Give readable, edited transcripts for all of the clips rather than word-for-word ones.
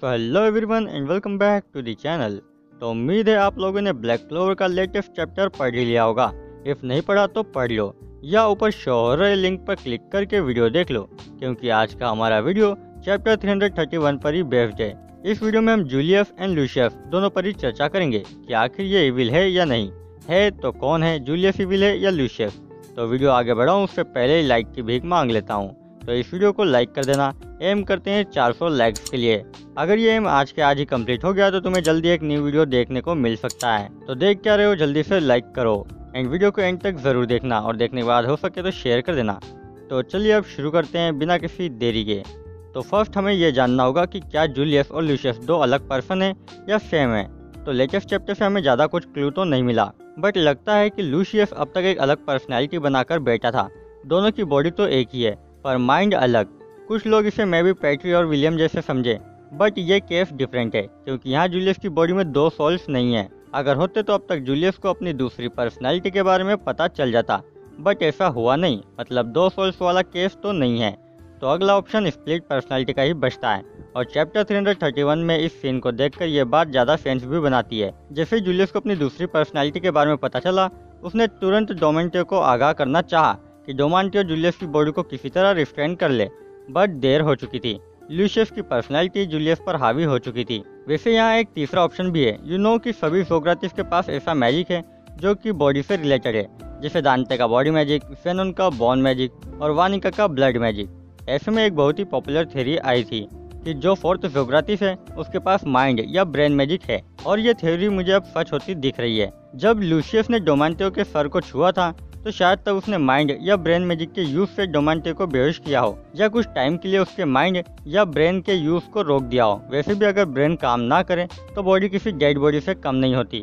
So hello everyone and welcome back to the channel. तो उम्मीद है आप लोगों ने ब्लैक क्लोवर का लेटेस्ट चैप्टर पढ़ ही लिया होगा। इफ नहीं पढ़ा तो पढ़ लो या ऊपर शो हो रहे लिंक पर क्लिक करके वीडियो देख लो, क्योंकि आज का हमारा वीडियो चैप्टर 331 पर ही बेस्ड है। इस वीडियो में हम जूलियस एंड लूशियस दोनों पर ही चर्चा करेंगे कि आखिर ये इविल है या नहीं है, तो कौन है, जूलियस इविल है या लूशियस। तो वीडियो आगे बढ़ाऊँ उससे पहले ही लाइक की भीख मांग लेता हूँ, तो इस वीडियो को लाइक कर देना। एम करते हैं 400 लाइक्स के लिए। अगर ये एम आज के आज ही कंप्लीट हो गया तो तुम्हें जल्दी एक न्यू वीडियो देखने को मिल सकता है। तो देख क्या रहे हो, जल्दी से लाइक करो एंड वीडियो को एंड तक जरूर देखना, और देखने के बाद हो सके तो शेयर कर देना। तो चलिए अब शुरू करते हैं बिना किसी देरी के। तो फर्स्ट हमें यह जानना होगा कि क्या जूलियस और लूशियस दो अलग पर्सन है या सेम है। तो लेटेस्ट चैप्टर से हमें ज़्यादा कुछ क्लू तो नहीं मिला, बट लगता है कि लूशियस अब तक एक अलग पर्सनैलिटी बनाकर बैठा था। दोनों की बॉडी तो एक ही है पर माइंड अलग। कुछ लोग इसे मे भी पैट्री और विलियम जैसे समझे, बट ये केस डिफरेंट है क्योंकि यहाँ जूलियस की बॉडी में दो सोल्स नहीं है। अगर होते तो अब तक जूलियस को अपनी दूसरी पर्सनैलिटी के बारे में पता चल जाता, बट ऐसा हुआ नहीं, मतलब दो सोल्स वाला केस तो नहीं है। तो अगला ऑप्शन स्प्लिट पर्सनैलिटी का ही बचता है, और चैप्टर 331 में इस सीन को देखकर ये बात ज़्यादा सेंस भी बनाती है। जैसे जूलियस को अपनी दूसरी पर्सनैलिटी के बारे में पता चला, उसने तुरंत डोमेंटियो को आगाह करना चाहा कि डोमेंटियो जूलियस की बॉडी को किसी तरह रिस्ट्रेन कर ले, बट देर हो चुकी थी। लूशियस की पर्सनैलिटी जूलियस पर हावी हो चुकी थी। वैसे यहाँ एक तीसरा ऑप्शन भी है। कि सभी सोक्रेटिस के पास ऐसा मैजिक है जो कि बॉडी से रिलेटेड है, जैसे दांते का बॉडी मैजिक, ज़ेनोन का बोन मैजिक और वानिका का ब्लड मैजिक। ऐसे में एक बहुत ही पॉपुलर थ्योरी आई थी कि जो फोर्थ सोक्रेटिस है उसके पास माइंड या ब्रेन मैजिक है, और ये थ्योरी मुझे अब सच होती दिख रही है। जब लूशियस ने डोमेंटियो के सर को छुआ था तो शायद तब उसने माइंड या ब्रेन मैजिक के यूज से डोमेंटियो को बेहोश किया हो, या कुछ टाइम के लिए उसके माइंड या ब्रेन के यूज को रोक दिया हो। वैसे भी अगर ब्रेन काम ना करे तो बॉडी किसी डेड बॉडी से कम नहीं होती।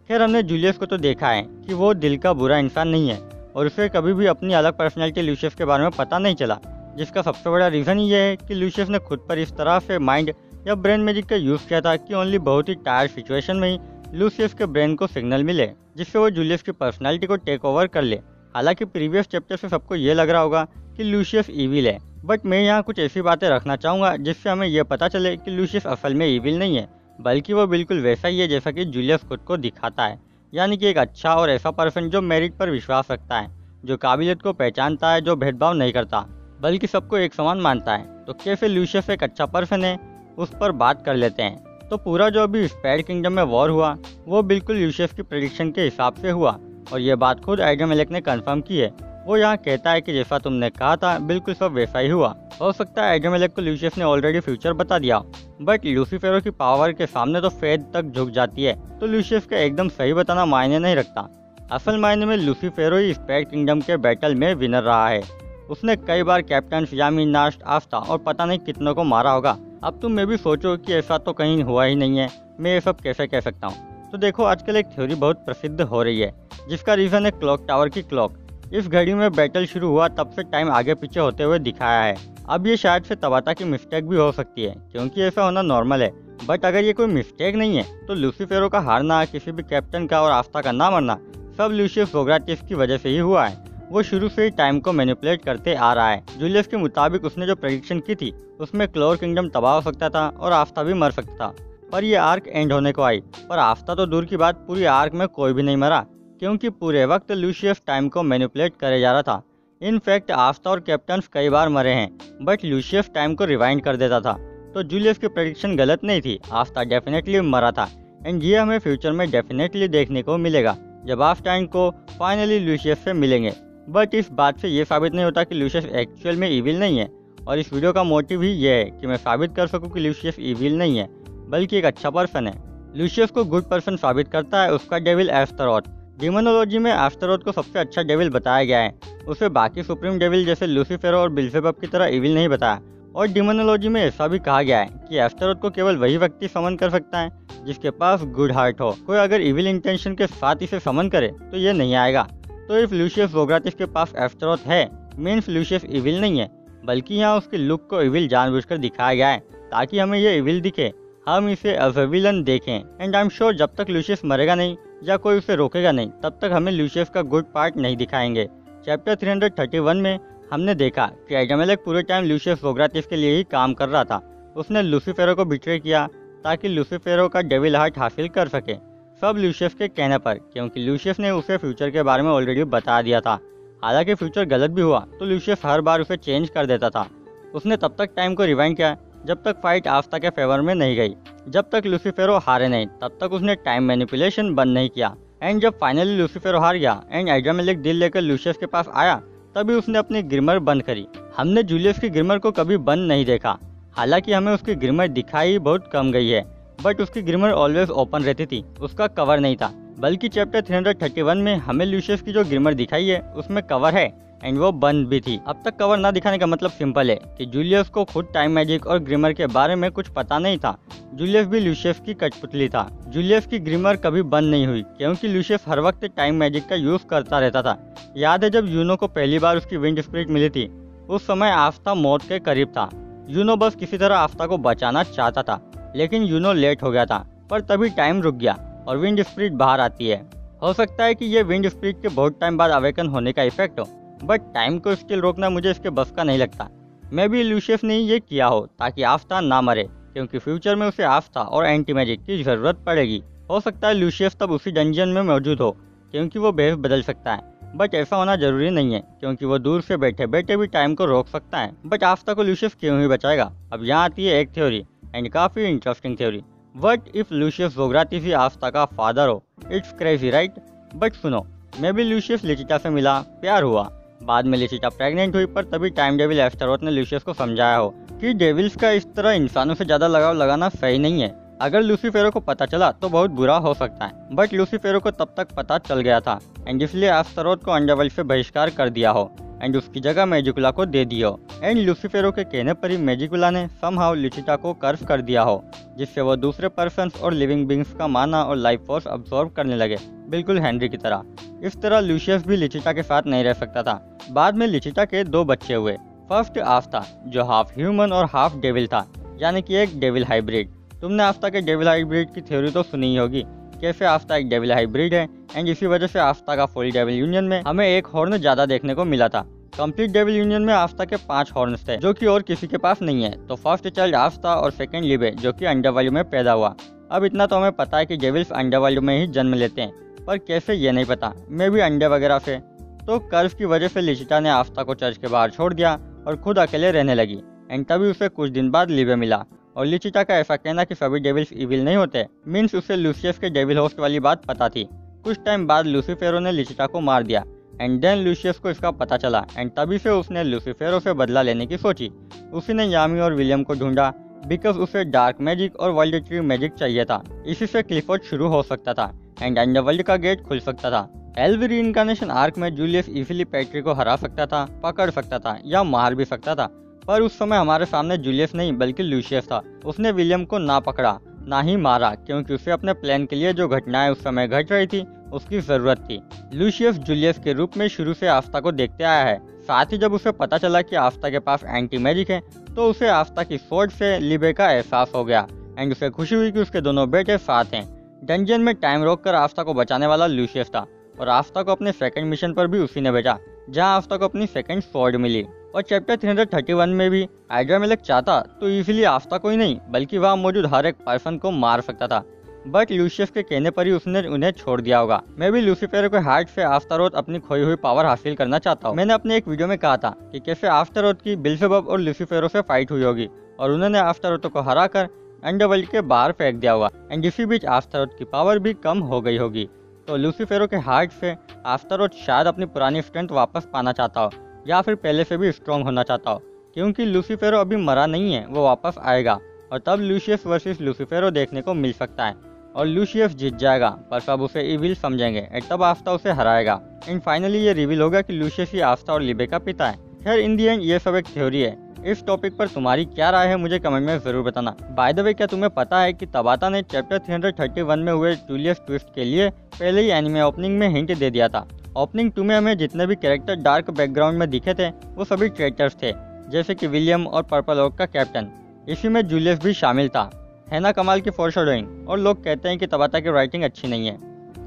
खैर, हमने जूलियस को तो देखा है कि वो दिल का बुरा इंसान नहीं है, और उसे कभी भी अपनी अलग पर्सनैलिटी लूशियस के बारे में पता नहीं चला, जिसका सबसे बड़ा रीज़न ये है कि लूशियस ने खुद पर इस तरह से माइंड या ब्रेन मैजिक का यूज़ किया था कि ओनली बहुत ही टायर्ड सिचुएशन में ही लूशियस के ब्रेन को सिग्नल मिले, जिससे वो जूलियस की पर्सनैलिटी को टेक ओवर कर ले। हालांकि प्रीवियस चैप्टर से सबको ये लग रहा होगा कि लूशियस ईविल है, बट मैं यहाँ कुछ ऐसी बातें रखना चाहूँगा जिससे हमें यह पता चले कि लूशियस असल में ईविल नहीं है, बल्कि वो बिल्कुल वैसा ही है जैसा कि जूलियस खुद को दिखाता है। यानी कि एक अच्छा और ऐसा पर्सन जो मेरिट पर विश्वास रखता है, जो काबिलियत को पहचानता है, जो भेदभाव नहीं करता बल्कि सबको एक समान मानता है। तो कैसे लूशियस एक अच्छा पर्सन है, उस पर बात कर लेते हैं। तो पूरा जो अभी स्पाइडर किंगडम में वॉर हुआ वो बिल्कुल लूशियस की प्रेडिक्शन के हिसाब से हुआ, और ये बात खुद एड्रामेलेक ने कंफर्म की है। वो यहाँ कहता है कि जैसा तुमने कहा था बिल्कुल सब वैसा ही हुआ। हो सकता है एड्रामेलेक को लूशियस ने ऑलरेडी फ्यूचर बता दिया, बट लूसीफेरो की पावर के सामने तो फेथ तक झुक जाती है, तो लूशियस का एकदम सही बताना मायने नहीं रखता। असल मायने में लूसीफेरो ही स्पाइडर किंगडम के बैटल में विनर रहा है। उसने कई बार कैप्टन, यामी, नास्ट, आफ्ता और पता नहीं कितनों को मारा होगा। अब तुम में भी सोचो कि ऐसा तो कहीं हुआ ही नहीं है, मैं ये सब कैसे कह सकता हूँ। तो देखो, आजकल एक थ्योरी बहुत प्रसिद्ध हो रही है जिसका रीज़न है क्लॉक टावर की क्लॉक। इस घड़ी में बैटल शुरू हुआ तब से टाइम आगे पीछे होते हुए दिखाया है। अब ये शायद से तबाता की मिस्टेक भी हो सकती है, क्योंकि ऐसा होना नॉर्मल है। बट अगर ये कोई मिस्टेक नहीं है तो लूसीफेरो का हारना, किसी भी कैप्टन का और आफ्ता का ना मरना, सब लूशियस सोक्रेटिस की वजह से ही हुआ है। वो शुरू से ही टाइम को मैनिपुलेट करते आ रहा है। जूलियस के मुताबिक उसने जो प्रेडिक्शन की थी उसमें क्लोर किंगडम तबाह हो सकता था और आफ्ता भी मर सकता था, पर ये आर्क एंड होने को आई। पर आफ्ता तो दूर की बात, पूरी आर्क में कोई भी नहीं मरा, क्योंकि पूरे वक्त लूशियस टाइम को मैनिपुलेट करे जा रहा था। इनफैक्ट आफ्ता और कैप्टन कई बार मरे हैं, बट लूशियस टाइम को रिवाइंड कर देता था। तो जूलियस की प्रेडिक्शन गलत नहीं थी, आफ्ता डेफिनेटली मरा था, एंड ये हमें फ्यूचर में डेफिनेटली देखने को मिलेगा जब आफ्ता एंड को फाइनली लूशियस से मिलेंगे। बट इस बात से ये साबित नहीं होता कि लूशियस एक्चुअल में ईविल नहीं है, और इस वीडियो का मोटिव ही ये है कि मैं साबित कर सकूं कि लूशियस ईविल नहीं है बल्कि एक अच्छा पर्सन है। लूशियस को गुड पर्सन साबित करता है उसका डेविल एस्टेरोथ। डिमोनोलॉजी में एस्टेरोथ को सबसे अच्छा डेविल बताया गया है। उसे बाकी सुप्रीम डेविल जैसे लूसीफेरो और बेल्जेबब की तरह ईविल नहीं बताया, और डिमोनोलॉजी में ऐसा भी कहा गया है कि एस्टेरोथ को केवल वही व्यक्ति समन कर सकता है जिसके पास गुड हार्ट हो। कोई अगर ईविल इंटेंशन के साथ इसे समन करे तो ये नहीं आएगा। तो इफ लूशियस सोक्रेटिस के पास एस्टेरोथ है मीन्स लूशियस ईविल नहीं है, बल्कि यहाँ उसके लुक को ईविल जानबूझकर दिखाया गया है ताकि हमें ये ईविल दिखे, हम इसे एज अ विलन देखें। एंड आई एम श्योर जब तक लूशियस मरेगा नहीं या कोई उसे रोकेगा नहीं, तब तक हमें लूशियस का गुड पार्ट नहीं दिखाएंगे। चैप्टर 331 में हमने देखा कि एड्रामेलेक पूरे टाइम लूशियस सोक्रेटिस के लिए ही काम कर रहा था। उसने लूसीफेरो को बिट्रे किया ताकि लूसीफेरो का डेविल हार्ट हासिल कर सके, सब लूसियस के कहने पर, क्योंकि लूसियस ने उसे फ्यूचर के बारे में ऑलरेडी बता दिया था। हालांकि फ्यूचर गलत भी हुआ तो लूसियस हर बार उसे चेंज कर देता था। उसने तब तक टाइम को रिवाइंड किया जब तक फाइट आफ्ता के फेवर में नहीं गई। जब तक लूसीफेरो हारे नहीं तब तक उसने टाइम मैनिपुलेशन बंद नहीं किया। एंड जब फाइनली लूसीफेरो हार गया एंड हाइड्रामेलिक दिल लेकर लूसियस के पास आया, तभी उसने अपनी ग्रिमर बंद करी। हमने जूलियस की ग्रिमर को कभी बंद नहीं देखा। हालांकि हमें उसकी ग्रिमर दिखाई बहुत कम गई है, बट उसकी ग्रिमर ऑलवेज ओपन रहती थी, उसका कवर नहीं था। बल्कि चैप्टर 331 में हमें लूसियस की जो ग्रिमर दिखाई है उसमें कवर है एंड वो बंद भी थी। अब तक कवर ना दिखाने का मतलब सिंपल है कि जूलियस को खुद टाइम मैजिक और ग्रिमर के बारे में कुछ पता नहीं था। जूलियस भी लूसियस की कठपुतली था। जूलियस की ग्रिमर कभी बंद नहीं हुई क्योंकि लूसियस हर वक्त टाइम मैजिक का यूज करता रहता था। याद है जब यूनो को पहली बार उसकी विंड स्पिरिट मिली थी, उस समय आफ्ता मौत के करीब था। यूनो बस किसी तरह आफ्ता को बचाना चाहता था, लेकिन यूनो लेट हो गया था। पर तभी टाइम रुक गया और विंड स्पिरिट बाहर आती है। हो सकता है कि ये विंड स्पिरिट के बहुत टाइम बाद अवेकन होने का इफेक्ट हो, बट टाइम को स्टिल रोकना मुझे इसके बस का नहीं लगता। मैं भी लूसियस ने ये किया हो ताकि आफ्ता ना मरे, क्योंकि फ्यूचर में उसे आफ्ता और एंटी मैजिक की जरूरत पड़ेगी। हो सकता है लूसियस तब उसी डंजन में मौजूद हो, क्योंकि वो बेहद बदल सकता है। बट ऐसा होना जरूरी नहीं है, क्योंकि वो दूर से बैठे बैठे भी टाइम को रोक सकता है। बट आफ्ता को लूसियस क्यों ही बचाएगा? अब यहाँ आती है एक थ्योरी एंड काफी interesting theory. What if Lucius जोग्रातीसी आफ्ता का फादर हो? It's crazy right? बट सुनो, मैं भी लूसियस लिचिटा से मिला, प्यार हुआ, बाद में लिचिटा प्रेग्नेंट हुई, पर तभी टाइम डेविल एस्टेरोथ ने लूसियस को समझाया हो कि डेविल्स का इस तरह इंसानों से ज्यादा लगाव लगाना सही नहीं है। अगर लूसीफेरो को पता चला तो बहुत बुरा हो सकता है, बट लूसीफेरो को तब तक पता चल गया था एंड इसलिए एस्टेरोथ को अंडरवर्ल्ड से बहिष्कार कर दिया हो एंड उसकी जगह मैजिकुला को दे दिया हो। एंड लूसीफेरो के कहने पर ही मैजिकुला ने समहाउ लिचिटा को कर्व कर दिया हो, जिससे वो दूसरे पर्सन्स और लिविंग बींग्स का माना और लाइफ फोर्स अब्सॉर्ब करने लगे, बिल्कुल हेनरी की तरह। इस तरह लूसियस भी लिचिटा के साथ नहीं रह सकता था। बाद में लिचिटा के 2 बच्चे हुए। फर्स्ट आफ्ता, जो हाफ ह्यूमन और हाफ डेविल था, यानी कि एक डेविल हाइब्रिड। तुमने आफ्ता के डेविल हाइब्रिड की थ्योरी तो सुनी ही होगी, कैसे आफ्ता एक डेविल हाइब्रिड है एंड इसी वजह से आफ्ता का फुल डेविल यूनियन में हमें एक हॉर्न ज्यादा देखने को मिला था। कंप्लीट डेविल यूनियन में आफ्ता के 5 हॉर्न्स थे, जो कि और किसी के पास नहीं है। तो फर्स्ट चाइल्ड आफ्ता और सेकंड लिबे, जो कि अंडरवर्ल्ड में पैदा हुआ। अब इतना तो हमें पता है कि डेविल्स अंडरवर्ल्ड में ही जन्म लेते हैं, पर कैसे ये नहीं पता, मे भी अंडे वगैरह से। तो कर्व की वजह से लिचिटा ने आफ्ता को चर्च के बाहर छोड़ दिया और खुद अकेले रहने लगी एंड तभी उसे कुछ दिन बाद लिबे मिला। और लिचिटा का ऐसा कहना कि सभी डेविल्स इविल नहीं होते मीन्स उसे लूसियस के डेविल होस्ट वाली बात पता थी। कुछ टाइम बाद लूसीफेरो ने लिचिटा को मार दिया एंड देन लूसियस को इसका पता चला एंड तभी से उसने लूसीफेरो से बदला लेने की सोची। उसी ने यामी और विलियम को ढूंढा बिकॉज उसे डार्क मैजिक और वर्ल्ड ट्री मैजिक चाहिए था। इसी से क्लिफोर्ड शुरू हो सकता था एंड अंडरवर्ल्ड का गेट खुल सकता था। एल्वी रीइंकार्नेशन आर्क में जूलियस इजीली पैट्रिक को हरा सकता था, पकड़ सकता था या मार भी सकता था, पर उस समय हमारे सामने जूलियस नहीं बल्कि लूसियस था। उसने विलियम को ना पकड़ा ना ही मारा, क्योंकि उसे अपने प्लान के लिए जो घटनाएं उस समय घट रही थी उसकी जरूरत थी। लूसियस जूलियस के रूप में शुरू से आफ्ता को देखते आया है। साथ ही जब उसे पता चला कि आफ्ता के पास एंटी मैजिक है तो उसे आफ्ता की सोच से लिबे का एहसास हो गया एंड उसे खुशी हुई कि उसके दोनों बेटे साथ हैं। डंजन में टाइम रोककर आफ्ता को बचाने वाला लूसियस था और आफ्ता को अपने सेकंड मिशन पर भी उसी ने भेजा, जहां आफ्ता को अपनी सेकंड स्वॉर्ड मिली। और चैप्टर 331 में भी हाइड्रामेलिक चाहता तो इजीली आफ्ता को ही नहीं बल्कि वहां मौजूद हर एक पर्सन को मार सकता था, बट लूसियस के कहने पर ही उसने उन्हें छोड़ दिया होगा। मैं भी लूसीफेरो के हार्ट से आफ्तारोथ अपनी खोई हुई पावर हासिल करना चाहता हूँ। मैंने अपने एक वीडियो में कहा था कि कैसे आफ्तारोथ की बेल्जेबब और लूसीफेरो से फाइट हुई होगी और उन्होंने आफ्तारोथ को हराकर अंडरवर्ल्ड के बाहर फेंक दिया होगा एंड इसी बीच आफ्तारोथ की पावर भी कम हो गई होगी। तो लूसीफेरो के हार्ट से आफ्तारोथ शायद अपनी पुरानी स्ट्रेंथ वापस पाना चाहता हो या फिर पहले से भी स्ट्रॉन्ग होना चाहता हो, क्योंकि लूसीफेरो अभी मरा नहीं है, वो वापस आएगा और तब लूसियस वर्सेस लूसीफेरो देखने को मिल सकता है और लूसियस जीत जाएगा, पर सब उसे इविल समझेंगे और तब आफ्ता उसे हराएगा एंड फाइनली ये रिवील होगा कि लूसियस ही आफ्ता और लिबे का पिता है। खैर इन दी एंड ये सब एक थ्योरी है। इस टॉपिक पर तुम्हारी क्या राय है मुझे कमेंट में जरूर बताना। बाय द वे, क्या तुम्हें पता है कि तबाता ने चैप्टर 331 में हुए जूलियस ट्विस्ट के लिए पहले ही एनिमे ओपनिंग में हिंट दे दिया था। ओपनिंग 2 में हमें जितने भी कैरेक्टर डार्क बैकग्राउंड में दिखे थे वो सभी ट्रेटर्स थे, जैसे कि विलियम और पर्पल ओक का कैप्टन। इसी में जूलियस भी शामिल था। है ना कमाल की फोरशैडोइंग। और लोग कहते हैं कि तबाता की राइटिंग अच्छी नहीं है।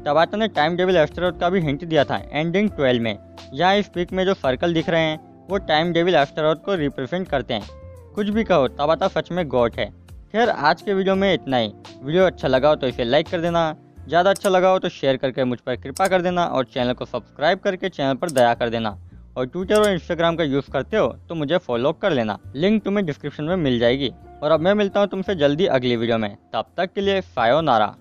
तबाता ने टाइम डेविल एस्टेरोथ का भी हिंट दिया था एंडिंग 12 में। यहाँ इस पिक में जो सर्कल दिख रहे हैं वो टाइम डेविल एस्टेरोथ को रिप्रेजेंट करते हैं। कुछ भी कहो, ताबाता सच में गॉट है। खैर आज के वीडियो में इतना ही। वीडियो अच्छा लगा हो तो इसे लाइक कर देना, ज़्यादा अच्छा लगा हो तो शेयर करके मुझ पर कृपा कर देना और चैनल को सब्सक्राइब करके चैनल पर दया कर देना। और ट्विटर और इंस्टाग्राम का यूज़ करते हो तो मुझे फॉलो कर लेना, लिंक तुम्हें डिस्क्रिप्शन में मिल जाएगी। और अब मैं मिलता हूँ तुमसे जल्दी अगली वीडियो में, तब तक के लिए सायोनारा।